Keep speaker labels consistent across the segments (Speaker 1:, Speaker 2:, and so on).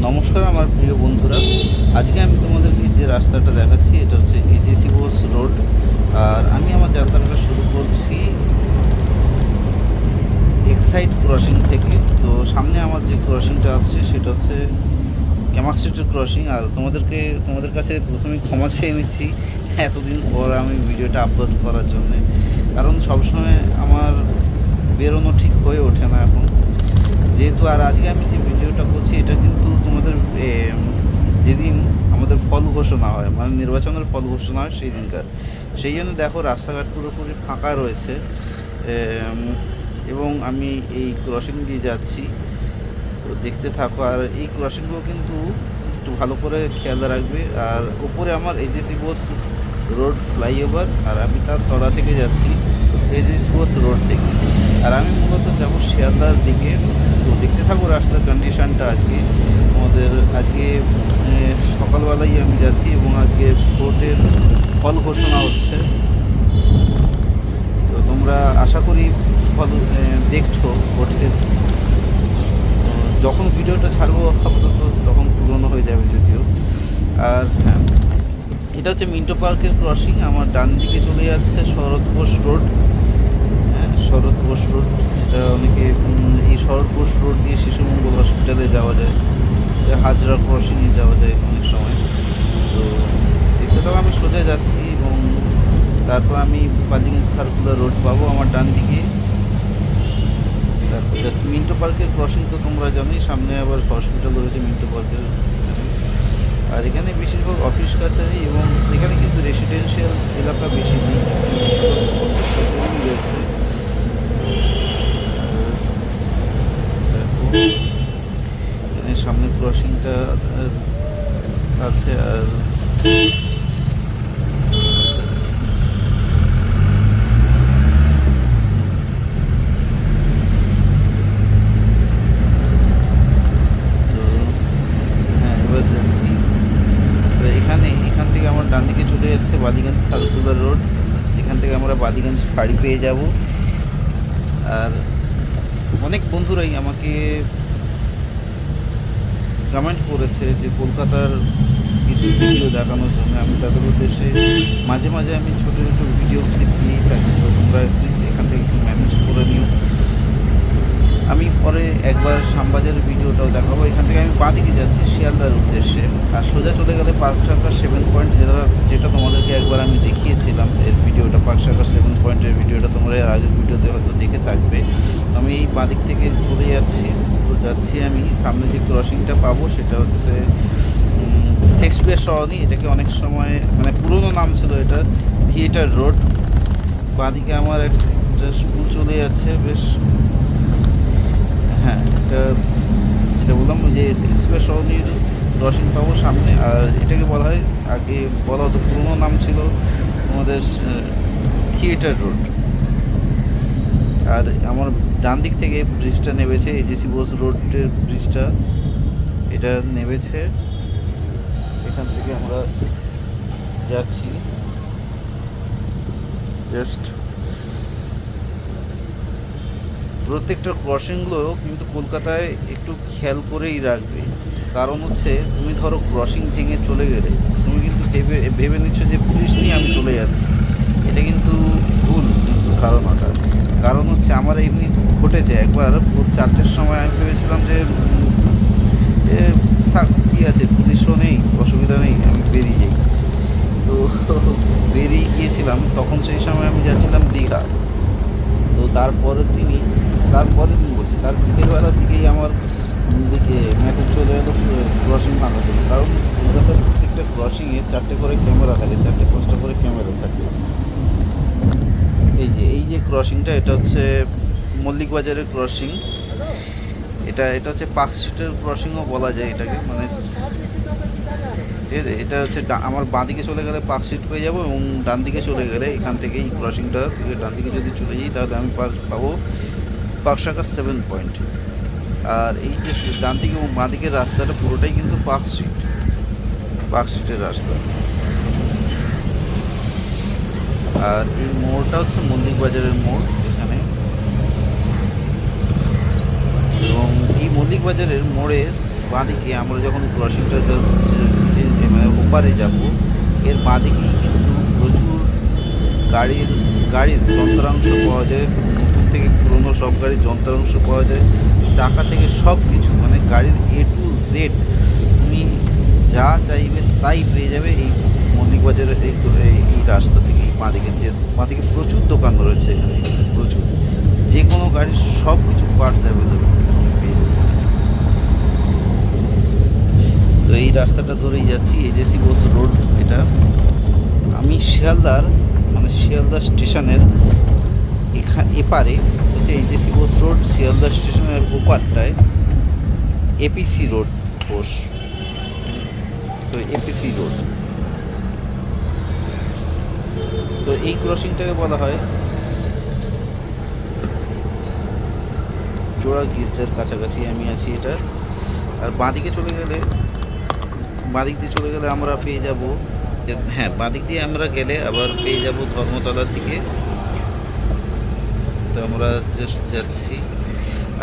Speaker 1: নমস্কার আমার প্রিয় বন্ধুরা, আজকে আমি তোমাদেরকে যে রাস্তাটা দেখাচ্ছি এটা হচ্ছে এজেসি বোস রোড। আর আমি আমার যাত্রাটা শুরু করছি এক্সাইড ক্রসিং থেকে। তো সামনে আমার যে ক্রসিংটা আসছে সেটা হচ্ছে ক্যামাক স্ট্রিটের ক্রসিং। আর তোমাদের কাছে প্রথমে ক্ষমা চেয়ে নিচ্ছি এতদিন পর আমি ভিডিওটা আপলোড করার জন্যে, কারণ সবসময় আমার বেরোনো ঠিক হয়ে ওঠে না এখন যেহেতু। আর আজকে আমি যে ভিডিওটা করছি এটা কিন্তু তোমাদের যেদিন আমাদের ফল ঘোষণা হয়, মানে নির্বাচনের ফল ঘোষণা হয় সেই দিনকার। সেই জন্য দেখো রাস্তাঘাট পুরোপুরি ফাঁকা রয়েছে এবং আমি এই ক্রসিং দিয়ে যাচ্ছি, তো দেখতে থাকো। আর এই ক্রসিংগুলো কিন্তু একটু ভালো করে খেয়াল রাখবে। আর উপরে আমার এজেসি বোস রোড ফ্লাইওভার, আর আমি তার তলা থেকে যাচ্ছি এজেসি বোস রোড থেকে। আর আমি মূলত যাবো শিয়ালদার দিকে। তো দেখতে থাকবো রাস্তার কন্ডিশানটা। আজকে সকালবেলাই আমি যাচ্ছি এবং আজকে ভোটের ফল ঘোষণা হচ্ছে। তো তোমরা আশা করি ফল দেখছো ভোটের। যখন ভিডিওটা ছাড়বো আপাতত তখন পুরনো হয়ে যাবে যদিও। আর হ্যাঁ, এটা হচ্ছে মিন্টো পার্কের ক্রসিং। আমার ডান দিকে চলে যাচ্ছে শরৎ বোস রোড। হ্যাঁ, শরৎ বোস রোড, যেটা অনেকে এই শরৎ বোস রোড দিয়ে শিশু মঙ্গল হসপিটালে যাওয়া যায়, হাজরা ক্রসিংয়ে যাওয়া যায় অনেক সময়। তো দেখতে তো আমি সোজা যাচ্ছি এবং তারপর আমি বালিগঞ্জ সার্কুলার রোড পাবো আমার ডান দিকে। তারপর যাচ্ছি মিন্টো পার্কের ক্রসিং। তো তোমরা জানোই সামনে আবার হসপিটাল রয়েছে মিন্টো পার্কের এখানে। আর এখানে বেশিরভাগ অফিস কাছারি এবং এখানে কিন্তু রেসিডেন্সিয়াল এলাকা বেশি নেই, অফিস কাছারি রয়েছে। এখানে সামনে ক্রসিংটা আছে। আর এখান থেকে আমার ডান দিকে চলে যাচ্ছে বালিগঞ্জ সার্কুলার রোড। এখান থেকে আমরা বালিগঞ্জ ফাঁড়ি পেয়ে যাব। আর অনেক বন্ধুরাই আমাকে কমেন্ট করেছে যে কলকাতার কিছু ভিডিও দেখানোর জন্য। আমি তাদের উদ্দেশ্যে মাঝে মাঝে আমি ছোটো ছোটো ভিডিও ক্লিপ নিয়েই থাকি। তো তোমরা প্লিজ এখান থেকে একটু ম্যানেজ করে নিও। আমি পরে একবার শ্যামবাজারের ভিডিওটাও দেখাবো। এখান থেকে আমি বাঁদিকে যাচ্ছি শিয়ালদার উদ্দেশ্যে। আর সোজা চলে গেলে পার্ক সার্কাস 7 পয়েন্ট, যেটা তোমাদেরকে একবার আমি দেখিয়েছিলাম এর ভিডিওটা। পার্ক সার্কাস 7 পয়েন্টের ভিডিওটা তোমরা এর আগের ভিডিওতে হয়তো দেখে থাকবে। আমি এই বাঁদিক থেকে চলে যাচ্ছি। তো যাচ্ছি আমি সামনে যে ক্রসিংটা পাবো সেটা হচ্ছে শেক্সপিয়ার সরণি। এটাকে অনেক সময় মানে পুরোনো নাম ছিল এটা থিয়েটার রোড। বাঁদিকে আমার একটা স্কুল চলে যাচ্ছে বেশ। হ্যাঁ, এটা বললাম যে শেক্সপিয়ার সরণির ক্রসিং পাবো সামনে। আর এটাকে বলা হয়, আগে বলা হতো, পুরোনো নাম ছিল আমাদের থিয়েটার রোড। আর আমার ডান দিক থেকে ব্রিজটা নেমেছে, এজেসি বোস রোডের ব্রিজটা এটা নেমেছে। এখান থেকে আমরা যাচ্ছি জাস্ট। প্রত্যেকটা ক্রসিংগুলো কিন্তু কলকাতায় একটু খেয়াল করেই রাখবে। কারণ হচ্ছে তুমি ধরো ক্রসিং ভেঙে চলে গেলে তুমি কিন্তু ভেবে নিচ্ছ যে পুলিশ নিয়ে আমি চলে যাচ্ছি। এটা কিন্তু ভুল কিন্তু ধারণাটা। কারণ হচ্ছে আমার এমনি ঘটেছে একবার ভোর 4টের সময় আমি ভেবেছিলাম যে থাক কী আছে, পুলিশও নেই, অসুবিধা নেই, আমি বেরিয়ে যাই। তো বেরিয়ে গিয়েছিলাম, তখন সেই সময় আমি যাচ্ছিলাম দীঘা। তো তারপরের দিন বলছি, তার বিকেলবেলার দিকেই আমার মেসেজ চলে এলো ক্রসিং ভাঙার জন্য। কারণ কলকাতার প্রত্যেকটা ক্রসিংয়ে 4টে করে ক্যামেরা থাকে, 4-5টা করে ক্যামেরা থাকে। এই যে ক্রসিংটা, এটা হচ্ছে মল্লিক বাজারের ক্রসিং। এটা হচ্ছে পার্ক স্ট্রিটের ক্রসিংও বলা যায় এটাকে। মানে ঠিক আছে, এটা হচ্ছে আমার বাঁ দিকে চলে গেলে পার্ক স্ট্রিট পেয়ে যাবো এবং ডান দিকে চলে গেলে এখান থেকে এই ক্রসিংটা থেকে ডান দিকে যদি চলে যাই তাহলে আমি পাবো পার্ক সার্কাস 7 পয়েন্ট। আর এই যে ডান দিকে এবং বাঁ দিকের রাস্তাটা পুরোটাই কিন্তু পার্ক স্ট্রিটের রাস্তা। আর এই মোড়টা হচ্ছে মল্লিক বাজারের মোড় এখানে। এবং এই মল্লিক বাজারের মোড়ের বাঁদিকে আমরা যখন ক্রসিংটা জাস্ট মানে ওপারে যাব, এর বাঁদিকেই কিন্তু প্রচুর গাড়ির যন্ত্রাংশ পাওয়া যায়, নতুন থেকে পুরনো সব গাড়ির যন্ত্রাংশ পাওয়া যায়, চাকা থেকে সব কিছু, মানে গাড়ির A to Z তুমি যা চাইবে তাই পেয়ে যাবে এই মল্লিক বাজারের এই রাস্তা থেকে। এই বাঁদিকে প্রচুর দোকান রয়েছে এখানে, প্রচুর, যে কোনো গাড়ির সব কিছু পার্টস অ্যাভেলেবেল পেয়ে যাবে। তো এই রাস্তাটা ধরেই যাচ্ছি, এজেসি বোস রোড এটা। আমি শিয়ালদার স্টেশনের এপারে হচ্ছে এজেসি বোস রোড, শিয়ালদা স্টেশনের ওপারটায় এপিসি রোড বোস, তো এপিসি রোড। তো এই ক্রসিংটাকে বলা হয় জোড়া গির্জার কাছাকাছি আমি আছি এটার। আর বাঁদিক দিয়ে চলে গেলে আমরা পেয়ে যাব, হ্যাঁ বাঁদিক দিয়ে আমরা গেলে আবার পেয়ে যাব ধর্মতলার দিকে। তো আমরা জাস্ট যাচ্ছি,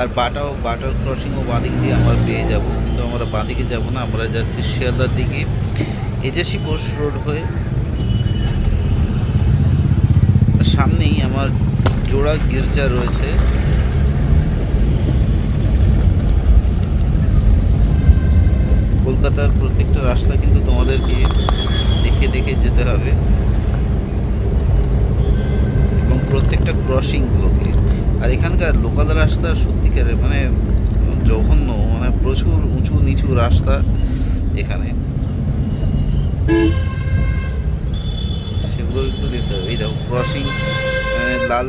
Speaker 1: আর বাটার ক্রসিংও বাঁদিক দিয়ে আমরা পেয়ে যাব, কিন্তু আমরা বাঁদিকে যাব না, আমরা যাচ্ছি শিয়ালদার দিকে এজেসি বোস রোড হয়ে। সামনেই আমার জোড়া গির্জা রয়েছে। কলকাতার প্রত্যেকটা রাস্তা কিন্তু তোমাদেরকে দেখে যেতে হবে, এবং প্রত্যেকটা ক্রসিংগুলোকে। আর এখানকার লোকাল রাস্তা সত্যিকারের মানে জঘন্য, মানে প্রচুর উঁচু নিচু রাস্তা এখানে, সেগুলো একটু দেখতে হবে। এই দেখো ক্রসিং, মানে লাল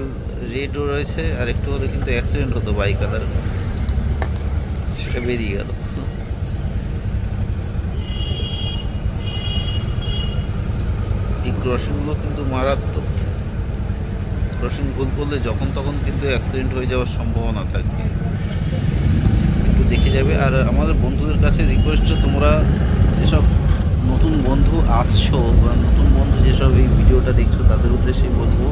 Speaker 1: রেডও রয়েছে, আর একটু হলে কিন্তু অ্যাক্সিডেন্ট হতো বাইকালার, সেটা বেরিয়ে গেল। এই ক্রসিংগুলো কিন্তু মারাত্মক, ক্রসিং ভুল করলে যখন তখন কিন্তু অ্যাক্সিডেন্ট হয়ে যাওয়ার সম্ভাবনা থাকবে, একটু দেখে যাবে। আর আমাদের বন্ধুদের কাছে রিকোয়েস্ট, তোমরা যেসব নতুন বন্ধু আসছো বা নতুন বন্ধু যেসব এই ভিডিওটা দেখছো তাদের উদ্দেশ্যেই বলবো,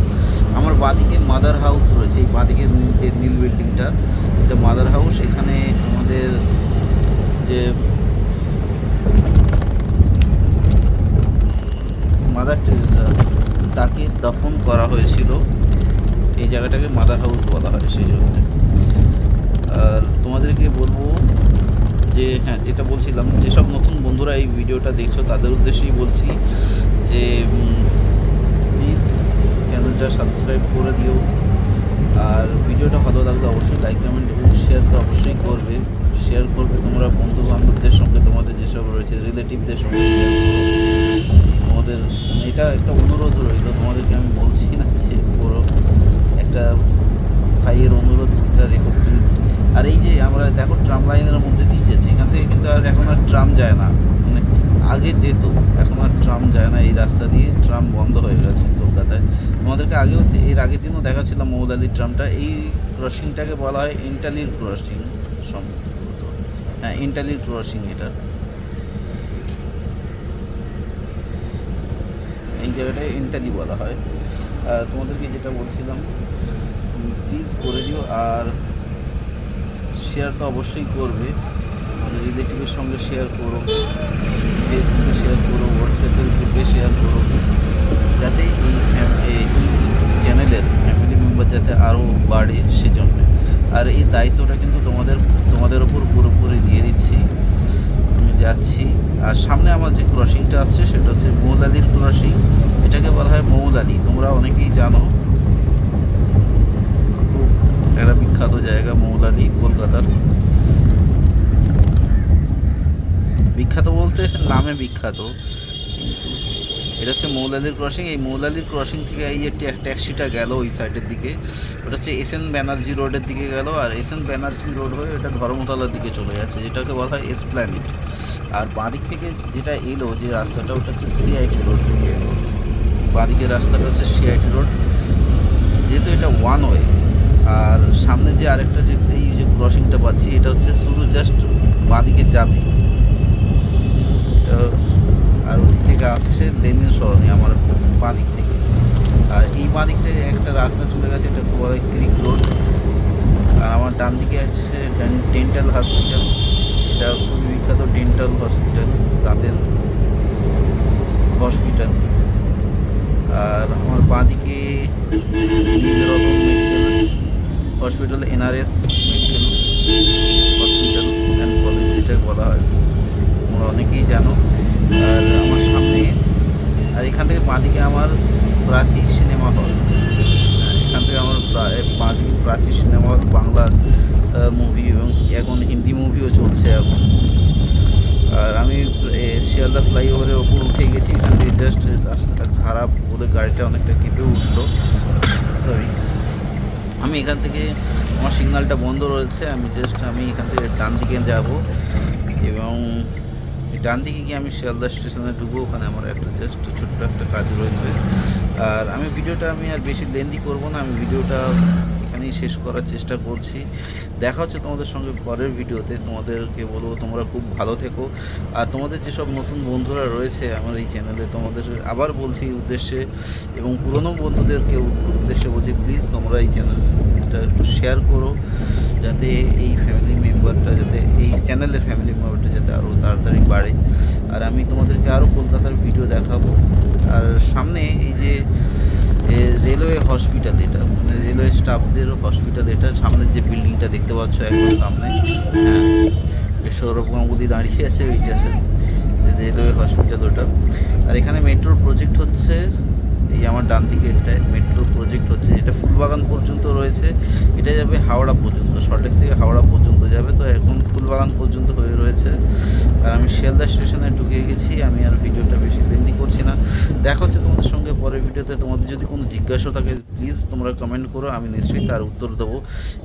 Speaker 1: আমার বাঁদিকে মাদার হাউস রয়েছে, এই বাঁদিকে যে নীল বিল্ডিংটা, এটা মাদার হাউস। এখানে আমাদের যে মাদার টেরেসা, তাকে দাফন করা হয়েছিল, এই জায়গাটাকে মাদার হাউস বলা হয় সেই জন্য। আর তোমাদেরকে বলবো যে হ্যাঁ, যেটা বলছিলাম, যেসব নতুন বন্ধুরা এই ভিডিওটা দেখছো তাদের উদ্দেশ্যেই বলছি যে প্লিজ চ্যানেলটা সাবস্ক্রাইব করে দিও, আর ভিডিওটা ভালো লাগলে অবশ্যই লাইক কমেন্ট এবং শেয়ার তো অবশ্যই করবে। শেয়ার করবে তোমরা বন্ধু বান্ধবদের সঙ্গে, তোমাদের যেসব রয়েছে রিলেটিভদের সঙ্গে শেয়ার করো। তোমাদের এটা একটা অনুরোধ রইল, তোমাদেরকে আমি বলছি না যে পুরো একটা ভাইয়ের অনুরোধটা রেখো প্লিজ। আর এই যে আমরা দেখো ট্রাম লাইনের মধ্যে দিয়ে যাচ্ছি, এখান থেকে কিন্তু আর এখন আর ট্রাম যায় না, মানে আগে যেত, এখন আর ট্রাম যায় না এই রাস্তা দিয়ে, ট্রাম বন্ধ হয়ে গেছে কলকাতায়। তোমাদেরকে এর আগের দিনও দেখাচ্ছিলাম মৌলালির ট্রামটা। এই ক্রসিংটাকে বলা হয় ইন্টালির ক্রসিং সম্ভবত, হ্যাঁ ইন্টালির ক্রসিং এটা। এই জায়গাটায় ইন্টালি বলা হয়। তোমাদেরকে যেটা বলছিলাম, প্লিজ করে দিও, আর শেয়ার তো অবশ্যই করবে, মানে রিলেটিভের সঙ্গে শেয়ার করো, ফেসবুকে শেয়ার করো, হোয়াটসঅ্যাপের গ্রুপে শেয়ার করো, যাতে এই চ্যানেলের ফ্যামিলি মেম্বার যাতে আরও বাড়ে সেজন্য। আর এই দায়িত্বটা কিন্তু তোমাদের ওপর পুরোপুরি দিয়ে দিচ্ছি। আমি যাচ্ছি, আর সামনে আমার যে ক্রসিংটা আসছে সেটা হচ্ছে মৌলালির ক্রসিং, এটাকে বলা হয় মৌলালি, তোমরা অনেকেই জানো, খুব একটা বিখ্যাত জায়গা মৌলালি কলকাতার। বিখ্যাত বলতে নামে বিখ্যাত, কিন্তু এটা হচ্ছে মৌলালির ক্রসিং। এই মৌলালির ক্রসিং থেকে এই যে ট্যাক্সিটা গেল ওই সাইডের দিকে, ওটা হচ্ছে SN ব্যানার্জি রোডের দিকে গেল, আর SN ব্যানার্জি রোড হয়ে এটা ধর্মতলার দিকে চলে যাচ্ছে, যেটাকে বলা হয় এসপ্ল্যানেড। আর বাঁদিক থেকে যেটা এলো যে রাস্তাটা, ওটা হচ্ছে CIT রোড থেকে এলো, বাঁদিকের রাস্তাটা হচ্ছে CIT রোড, যেহেতু এটা ওয়ান ওয়ে। আর সামনে যে আরেকটা যে এই যে ক্রসিংটা পাচ্ছি, এটা হচ্ছে শুধু জাস্ট বাঁদিকে যাবে, আর ওদিক থেকে আসছে লেনিন সরণি আমার বাঁদিক থেকে। আর এই বাঁদিকটায় একটা রাস্তা চলে গেছে, এটা বলা হয় ক্রিক রোড। আর আমার ডান দিকে আসছে ডেন্টাল হসপিটাল, এটা খুবই বিখ্যাত ডেন্টাল হসপিটাল, দাঁতের হসপিটাল। আর আমার বাঁদিকে Nilratan medical hospital, NRS medical hospital and college যেটা বলা হয়, তোমরা অনেকেই জানো। আর আমার সামনে, আর এখান থেকে বাঁদিকে আমার প্রাচী সিনেমা হল। এখান থেকে আমার বাঁদিকে প্রাচী সিনেমা হল, বাংলার মুভি এবং এখন হিন্দি মুভিও চলছে এখন। আর আমি শিয়ালদা ফ্লাইওভারের ওপর উঠে গেছি। এখান থেকে জাস্ট রাস্তাটা খারাপ বলে গাড়িটা অনেকটা কেঁপে উঠলো, সরি। আমি এখান থেকে, আমার সিগন্যালটা বন্ধ রয়েছে, আমি এখান থেকে ডান দিকে যাব এবং ডান দিকে গিয়ে আমি শিয়ালদা স্টেশনে ঢুকবো। ওখানে আমার একটা জাস্ট ছোট্ট একটা কাজ রয়েছে। আর আমি ভিডিওটা আর বেশি লেন্দি করব না, আমি ভিডিওটা এখানেই শেষ করার চেষ্টা করছি। দেখা হচ্ছে তোমাদের সঙ্গে পরের ভিডিওতে। তোমাদেরকে বলবো তোমরা খুব ভালো থেকো। আর তোমাদের যেসব নতুন বন্ধুরা রয়েছে আমার এই চ্যানেলে, তোমাদের আবার বলছি উদ্দেশ্যে এবং পুরনো বন্ধুদেরকে উদ্দেশ্যে বলছি, প্লিজ তোমরা এই চ্যানেলটা একটু শেয়ার করো, যাতে এই ফ্যামিলি মেম্বারটা, যাতে এই চ্যানেলের ফ্যামিলি মেম্বারটা যাতে আরও তাড়াতাড়ি বাড়ে। আর আমি তোমাদেরকে আরও কলকাতার ভিডিও দেখাবো। আর সামনে এই যে রেলওয়ে হসপিটাল, এটা মানে রেলওয়ে স্টাফদের হসপিটাল, এটা সামনের যে বিল্ডিংটা দেখতে পাচ্ছ একদম সামনে, হ্যাঁ, সৌরভ গাঙ্গুলি দাঁড়িয়ে আছে, ওইটা রেলওয়ে হসপিটাল ওটা। আর এখানে মেট্রোর প্রজেক্ট হচ্ছে, এই আমার ডান দিকে এটায় মেট্রোর প্রজেক্ট হচ্ছে, এটা ফুলবাগান পর্যন্ত রয়েছে, এটা যাবে হাওড়া পর্যন্ত, সল্টলেক থেকে হাওড়া পর্যন্ত যাবে। তো এখন ফুলবাগান পর্যন্ত হয়ে রয়েছে। আর আমি শিয়ালদা স্টেশনে ঢুকে গেছি। আমি আর ভিডিওটা বেশি লেন্দি করছি না। দেখা হচ্ছে তোমাদের সঙ্গে পরের ভিডিওতে। তোমাদের যদি কোনো জিজ্ঞাসা থাকে প্লিজ তোমরা কমেন্ট করো, আমি নিশ্চয়ই তার উত্তর দেবো।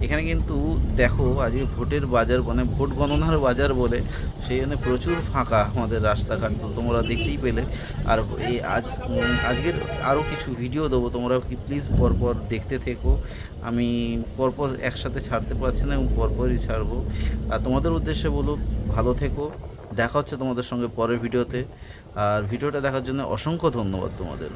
Speaker 1: এখানে কিন্তু দেখো আজকে ভোটের বাজার, মানে ভোট গণনার বাজার বলে, সেই জন্য প্রচুর ফাঁকা আমাদের রাস্তাঘাট, তো তোমরা দেখতেই পেলে। আর এই আজকের আরও কিছু ভিডিও দেবো, তোমরা কি প্লিজ পরপর দেখতে থেকো। আমি পরপর একসাথে ছাড়তে পারছি না এবং পরপরই ছাড়বো। আর তোমাদের উদ্দেশ্যে বলো, ভালো থেকো। দেখা হচ্ছে তোমাদের সঙ্গে পরের ভিডিওতে। আর ভিডিওটা দেখার জন্য অসংখ্য ধন্যবাদ তোমাদের।